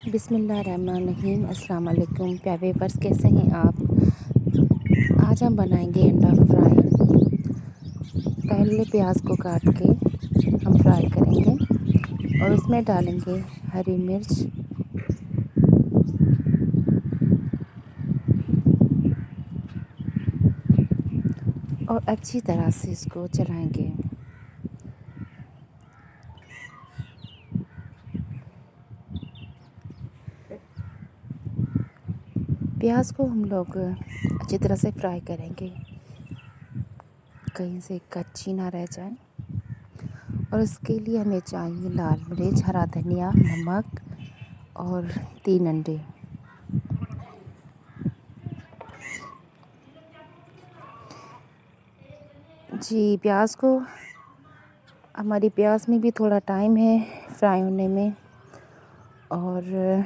बिस्मिल्लाहिर्रहमानिर्रहीम। अस्सलाम वालेकुम प्यारे व्यूअर्स, कैसे हैं आप। आज हम बनाएंगे अंडा फ्राई। पहले प्याज को काट के हम फ्राई करेंगे और उसमें डालेंगे हरी मिर्च, और अच्छी तरह से इसको चलाएंगे। प्याज को हम लोग अच्छी तरह से फ्राई करेंगे, कहीं से कच्ची ना रह जाए। और इसके लिए हमें चाहिए लाल मिर्च, हरा धनिया, नमक और 3 अंडे। जी, प्याज को, हमारी प्याज में भी थोड़ा टाइम है फ्राई होने में, और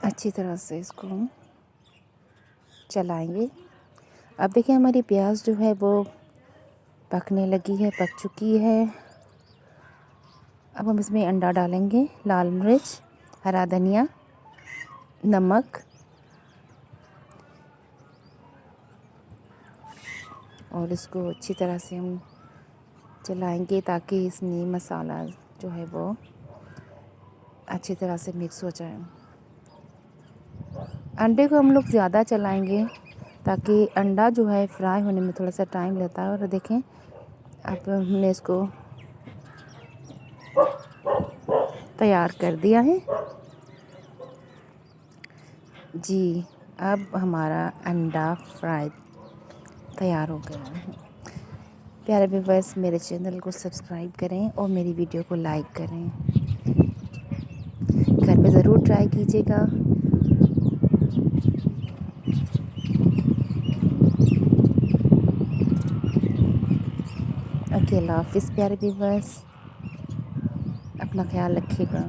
अच्छी तरह से इसको हम चलाएंगे। अब देखिए हमारी प्याज जो है वो पकने लगी है, पक चुकी है। अब हम इसमें अंडा डालेंगे, लाल मिर्च, हरा धनिया, नमक, और इसको अच्छी तरह से हम चलाएंगे ताकि इसमें मसाला जो है वो अच्छी तरह से मिक्स हो जाए। अंडे को हम लोग ज़्यादा चलाएंगे ताकि अंडा जो है फ्राई होने में थोड़ा सा टाइम लेता है। और देखें, अब हमने इसको तैयार कर दिया है। जी, अब हमारा अंडा फ्राई तैयार हो गया है। प्यारे व्यूअर्स, मेरे चैनल को सब्सक्राइब करें और मेरी वीडियो को लाइक करें। घर पे ज़रूर ट्राई कीजिएगा। ओके, अल्लाह हाफ़िज़ प्यारे व्यूअर्स, अपना ख्याल रखिएगा।